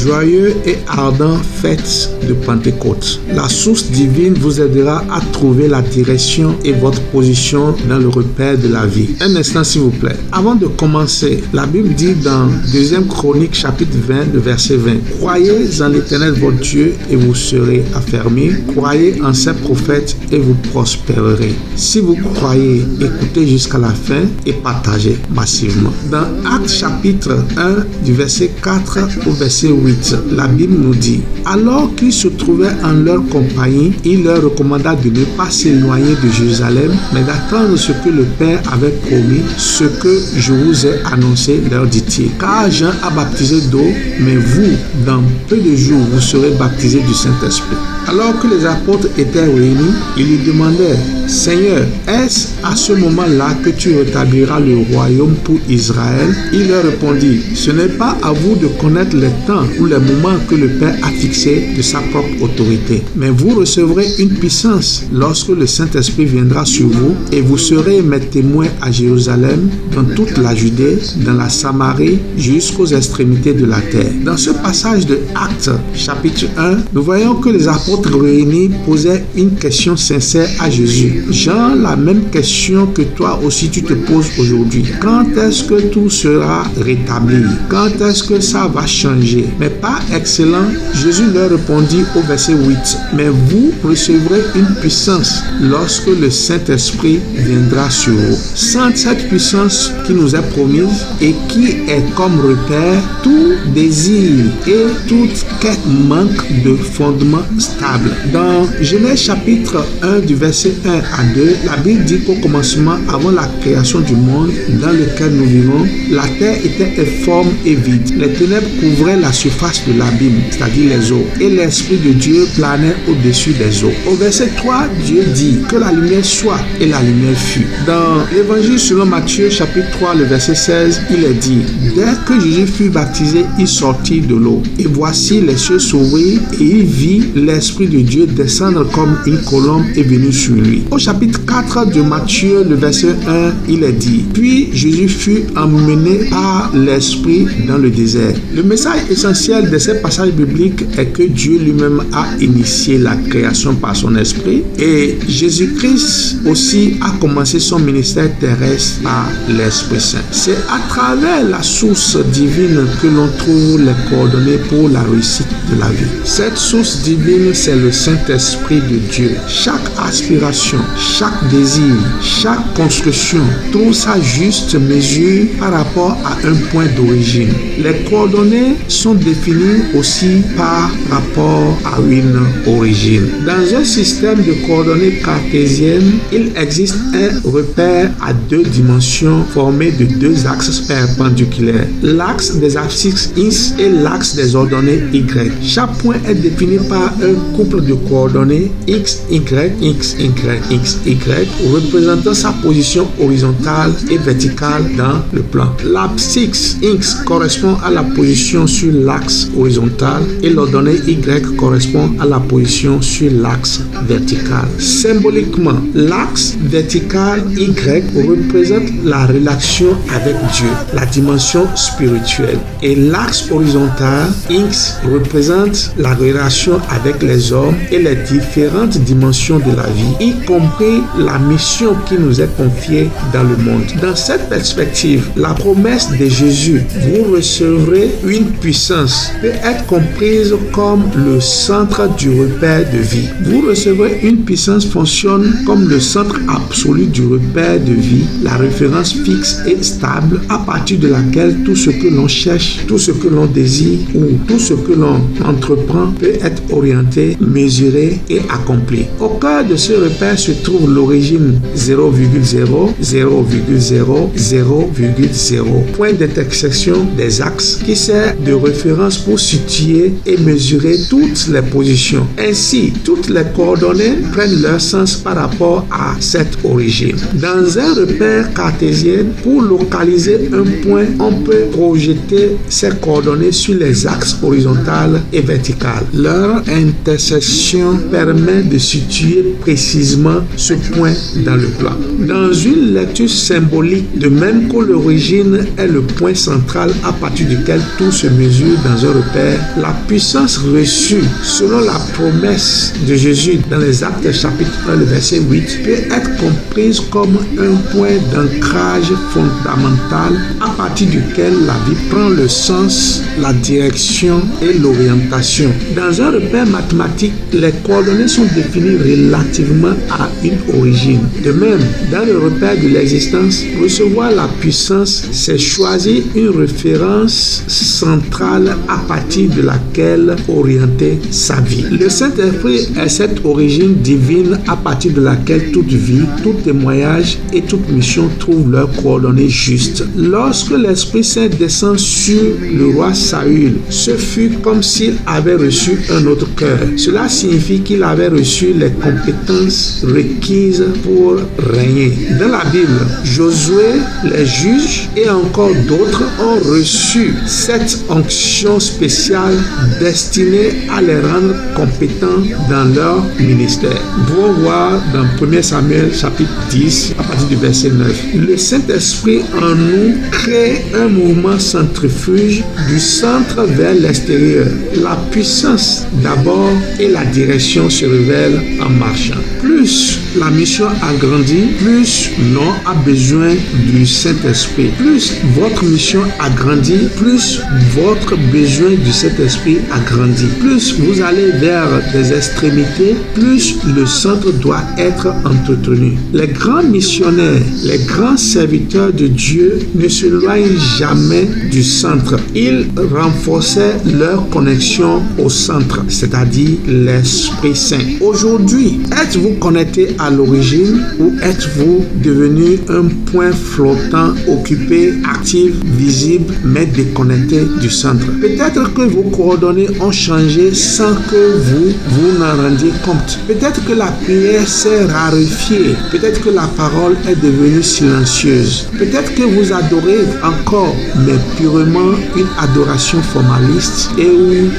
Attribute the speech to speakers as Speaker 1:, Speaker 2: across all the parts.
Speaker 1: Joyeux et ardent fête de Pentecôte. La source divine vous aidera à trouver la direction et votre position dans le repère de la vie. Un instant s'il vous plaît. Avant de commencer, la Bible dit dans 2 Chroniques chapitre 20, le verset 20, « Croyez en l'Éternel votre Dieu et vous serez affermis. Croyez en ses prophètes et vous prospérerez. » Si vous croyez, écoutez jusqu'à la fin et partagez massivement. Dans Actes chapitre 1 du verset 4 au verset 8, la Bible nous dit, « Alors qu'ils se trouvaient en leur compagnie, il leur recommanda de ne pas s'éloigner de Jérusalem, mais d'attendre ce que le Père avait promis, ce que je vous ai annoncé, leur dit-il. Car Jean a baptisé d'eau, mais vous, dans peu de jours, vous serez baptisés du Saint-Esprit. » Alors que les apôtres étaient réunis, ils lui demandèrent, « Seigneur, est-ce à ce moment-là que tu rétabliras le royaume pour Israël ?» Il leur répondit, « Ce n'est pas à vous de connaître les temps ou les moments que le Père a fixés de sa propre autorité. Mais vous recevrez une puissance lorsque le Saint-Esprit viendra sur vous et vous serez mes témoins à Jérusalem, dans toute la Judée, dans la Samarie, jusqu'aux extrémités de la terre. » Dans ce passage de Actes chapitre 1, nous voyons que les apôtres réunis posaient une question sincère à Jésus. Jean, la même question que toi aussi tu te poses aujourd'hui. Quand est-ce que tout sera rétabli? Quand est-ce que ça va changer? Mais pas excellent, Jésus leur répondit au verset 8. Mais vous recevrez une puissance lorsque le Saint-Esprit viendra sur vous. Sans cette puissance qui nous est promise et qui est comme repère tout désir et toute quête manque de fondement stable. Dans Genèse chapitre 1 du verset 1 à 2, la Bible dit qu'au commencement, avant la création du monde dans lequel nous vivons, la terre était informe et vide. Les ténèbres couvraient la surface de l'abîme, c'est-à-dire les eaux, et l'Esprit de Dieu planait au-dessus des eaux. Au verset 3, Dieu dit que la lumière soit et la lumière fut. Dans l'évangile selon Matthieu chapitre 3, le verset 16, il est dit, dès que Jésus fut baptisé, il sortit de l'eau. Et voici les cieux s'ouvrirent et il vit l'Esprit de Dieu descendre comme une colombe et venir sur lui. Au chapitre 4 de Matthieu, le verset 1, il est dit, puis Jésus fut emmené par l'Esprit dans le désert. Le message essentiel de ces passages bibliques est que Dieu lui-même a initié la création par son Esprit et Jésus-Christ aussi a commencé son ministère terrestre par l'Esprit Saint. C'est à travers la source divine que l'on trouve les coordonnées pour la réussite de la vie. Cette source divine, c'est le Saint-Esprit de Dieu. Chaque aspiration, chaque désir, chaque construction trouve sa juste mesure par rapport à un point d'origine. Les coordonnées sont définies aussi par rapport à une origine. Dans un système de coordonnées cartésiennes, il existe un repère à 2 dimensions formé de 2 axes perpendiculaires, l'axe des abscisses X et l'axe des ordonnées Y. Chaque point est défini par un couple de coordonnées X, Y, X, Y, X, Y, représentant sa position horizontale et verticale dans le plan. L'abscisse X correspond à la position sur l'axe horizontal et l'ordonnée Y correspond à la position sur l'axe vertical. Symboliquement, l'axe vertical Y représente la relation avec Dieu, la dimension spirituelle, et l'axe horizontal X représente la relation avec les hommes et les différentes dimensions de la vie, y compris la mission qui nous est confiée dans le monde. Dans cette perspective, la promesse de Jésus, vous recevrez une puissance, peut être comprise comme le centre du repère de vie. Vous recevrez une puissance fonctionne comme le centre absolu du repère de vie, la référence fixe et stable à partir de laquelle tout ce que l'on cherche, tout ce que l'on désire ou tout ce que l'on entreprend peut être orienté, mesuré et accompli. Au cœur de ce repère se trouve l'origine 0,0, 0,0, 0,0, point d'intersection des axes qui sert de référence pour situer et mesurer toutes les positions. Ainsi, toutes les coordonnées prennent leur sens par rapport à cette origine. Dans un repère cartésien, pour localiser un point, on peut projeter ces coordonnées sur les axes horizontales et verticales. Leur intersection permet de situer précisément ce point dans le plan. Dans une lecture symbolique, de même que l'origine est le point central à partir duquel tout se mesure dans dans un repère, la puissance reçue selon la promesse de Jésus dans les Actes chapitre 1, le verset 8, peut être comprise comme un point d'ancrage fondamental à partir duquel la vie prend le sens, la direction et l'orientation. Dans un repère mathématique, les coordonnées sont définies relativement à une origine. De même, dans le repère de l'existence, recevoir la puissance, c'est choisir une référence centrale à partir de laquelle orienter sa vie. Le Saint-Esprit est cette origine divine à partir de laquelle toute vie, tout témoignage et toute mission trouvent leurs coordonnées justes. Lorsque l'Esprit Saint descend sur le roi Saül, ce fut comme s'il avait reçu un autre cœur. Cela signifie qu'il avait reçu les compétences requises pour régner. Dans la Bible, Josué, les juges et encore d'autres ont reçu cette onction spéciale destinée à les rendre compétents dans leur ministère. Vous voir dans 1 Samuel chapitre 10 à partir du verset 9. Le Saint-Esprit en nous crée un mouvement centrifuge du centre vers l'extérieur. La puissance d'abord et la direction se révèlent en marchant. Plus la mission agrandit, plus l'on a besoin du Saint-Esprit. Plus votre mission agrandit, plus votre besoin du Saint-Esprit agrandit. Plus vous allez vers des extrémités, plus le centre doit être entretenu. Les grands missionnaires, les grands serviteurs de Dieu ne s'éloignent jamais du centre. Ils renforçaient leur connexion au centre, c'est-à-dire l'Esprit Saint. Aujourd'hui, êtes-vous connecté à l'origine ou êtes-vous devenu un point flottant, occupé, actif, visible, mais déconnecté du centre? Peut-être que vos coordonnées ont changé sans que vous n'en rendiez compte. Peut-être que la prière s'est raréfiée. Peut-être que la parole est devenue silencieuse. Peut-être que vous adorez encore, mais purement une adoration formaliste et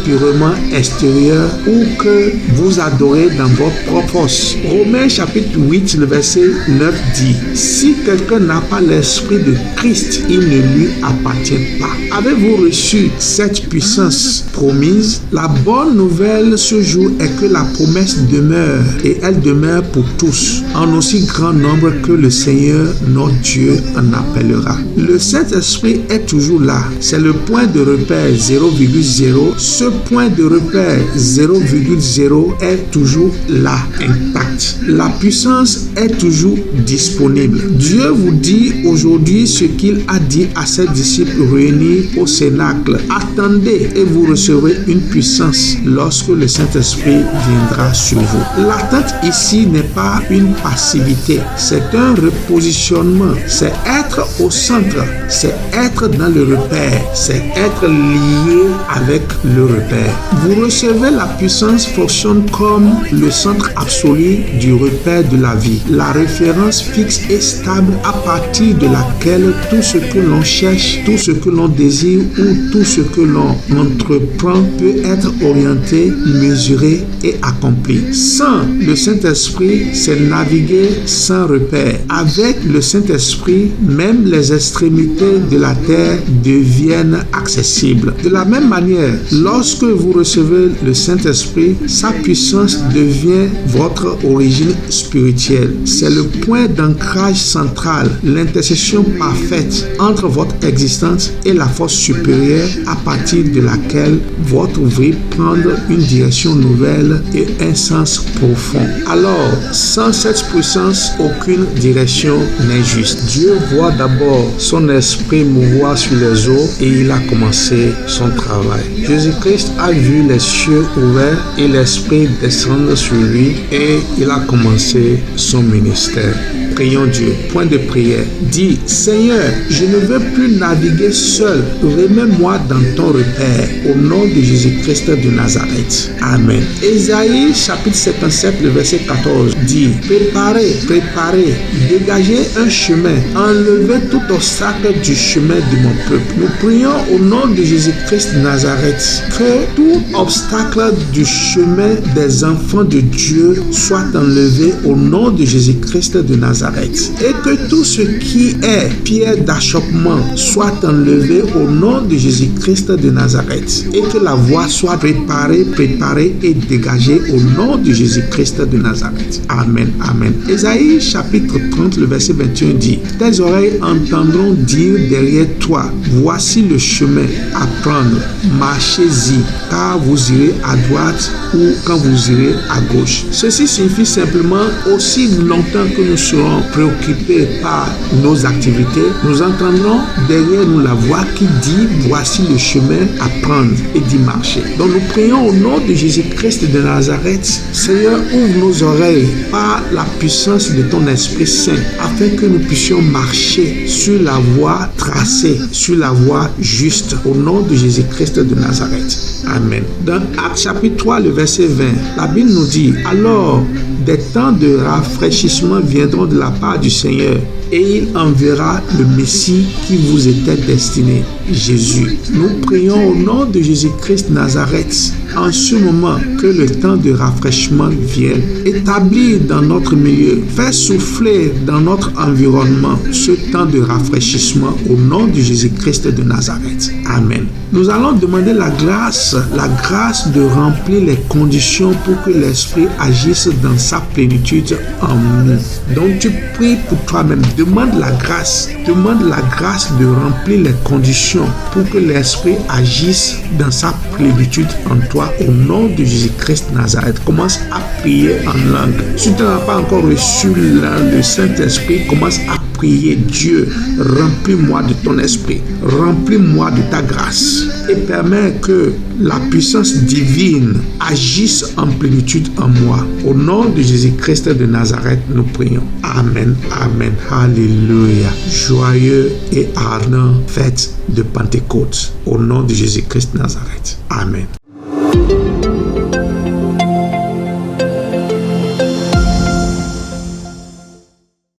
Speaker 1: purement extérieure, ou que vous adorez dans votre propre force. Romains chapitre 8, le verset 9 dit: si quelqu'un n'a pas l'esprit de Christ, il ne lui appartient pas. Avez-vous reçu cette puissance promise? La bonne nouvelle ce jour est que la promesse demeure, et elle demeure pour tous, en aussi grand nombre que le Seigneur notre Dieu en appellera. Le Saint-Esprit est toujours là. C'est le point de repère 0,0. Ce point de repère 0,0 est toujours là, intact. La puissance est toujours disponible. Dieu vous dit aujourd'hui ce qu'il a dit à ses disciples réunis au Cénacle. Attendez et vous recevrez une puissance lorsque le Saint-Esprit viendra sur vous. L'attente ici n'est pas une passivité, c'est un repositionnement. C'est être au centre, c'est être dans le repère, c'est être lié avec le repère. Vous recevez la puissance fonctionne comme le centre absolu du repère de la vie, la référence fixe et stable à partir de laquelle tout ce que l'on cherche, tout ce que l'on désire ou tout ce que l'on entreprend peut être orienté, mesuré et accompli. Sans le Saint-Esprit, c'est naviguer sans repère. Avec le Saint-Esprit, même les extrémités de la terre deviennent accessibles. De la même manière, lorsque vous recevez le Saint-Esprit, sa puissance devient votre origine spirituelle. C'est le point d'ancrage central, l'intersection parfaite entre votre existence et la force supérieure à partir de laquelle votre vie prend une direction nouvelle et un sens profond. Alors, sans cette puissance, aucune direction n'est juste. Dieu voit d'abord son esprit mouvoir sur les eaux et il a commencé son travail. Jésus-Christ a vu les cieux ouverts et l'esprit descendre sur lui et il a commencé son ministère. Prions Dieu. Point de prière. Dis: Seigneur, je ne veux plus naviguer seul. Remets-moi dans ton repère. Au nom de Jésus-Christ de Nazareth. Amen. Ésaïe chapitre 77, le verset 14 dit: Préparez, dégagez un chemin, enlevez tout obstacle du chemin de mon peuple. Nous prions au nom de Jésus-Christ de Nazareth que tout obstacle du chemin des enfants de Dieu soit enlevé au nom de Jésus-Christ de Nazareth. Nazareth. Et que tout ce qui est pierre d'achoppement soit enlevé au nom de Jésus-Christ de Nazareth. Et que la voie soit préparée et dégagée au nom de Jésus-Christ de Nazareth. Amen, amen. Ésaïe chapitre 30, le verset 21 dit: tes oreilles entendront dire derrière toi, voici le chemin à prendre, marchez-y, car vous irez à droite ou quand vous irez à gauche. Ceci signifie simplement, aussi longtemps que nous serons préoccupés par nos activités, nous entendrons derrière nous la voix qui dit, voici le chemin à prendre et d'y marcher. Donc nous prions au nom de Jésus-Christ de Nazareth. Seigneur, ouvre nos oreilles par la puissance de ton Esprit Saint, afin que nous puissions marcher sur la voie tracée, sur la voie juste, au nom de Jésus-Christ de Nazareth. Amen. Dans Actes chapitre 3, le verset 20, la Bible nous dit: alors des temps de rafraîchissement viendront de la part du Seigneur, et il enverra le Messie qui vous était destiné, Jésus. Nous prions au nom de Jésus-Christ de Nazareth, en ce moment, que le temps de rafraîchissement vienne. Établir dans notre milieu, faire souffler dans notre environnement ce temps de rafraîchissement au nom de Jésus-Christ de Nazareth. Amen. Nous allons demander la grâce de remplir les conditions pour que l'Esprit agisse dans sa plénitude en nous. Donc tu pries pour toi-même, demande la grâce de remplir les conditions pour que l'Esprit agisse dans sa plénitude en toi au nom de Jésus-Christ de Nazareth. Commence à prier en langue. Si tu n'as pas encore reçu le Saint-Esprit, commence à prier. Dieu, remplis-moi de ton esprit, remplis-moi de ta grâce et permets que la puissance divine agisse en plénitude en moi. Au nom de Jésus-Christ de Nazareth, nous prions. Amen, amen, alléluia. Joyeux et ardent fête de Pentecôte. Au nom de Jésus-Christ de Nazareth. Amen.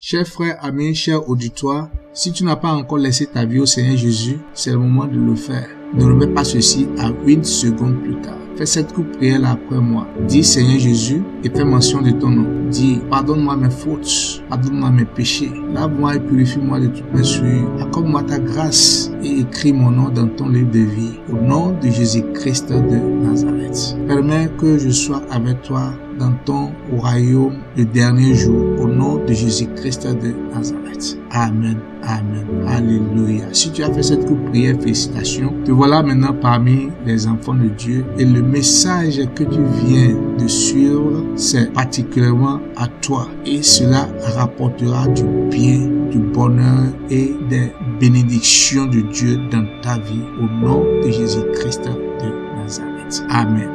Speaker 1: Chers frères, amis, chers auditoires, si tu n'as pas encore laissé ta vie au Seigneur Jésus, c'est le moment de le faire. Ne remets pas ceci à 1 seconde plus tard. Fais cette courte prière après moi. Dis Seigneur Jésus et fais mention de ton nom. Dis pardonne-moi mes fautes, pardonne-moi mes péchés. Lave-moi et purifie-moi de toutes mes souillures. Accorde-moi ta grâce et écris mon nom dans ton livre de vie. Au nom de Jésus-Christ de Nazareth. Permets que je sois avec toi dans ton royaume le dernier jour, au nom de Jésus-Christ de Nazareth. Amen, amen, alléluia. Si tu as fait cette courte prière, félicitations. Te voilà maintenant parmi les enfants de Dieu et le message que tu viens de suivre, c'est particulièrement à toi et cela rapportera du bien, du bonheur et des bénédictions de Dieu dans ta vie, au nom de Jésus-Christ de Nazareth. Amen.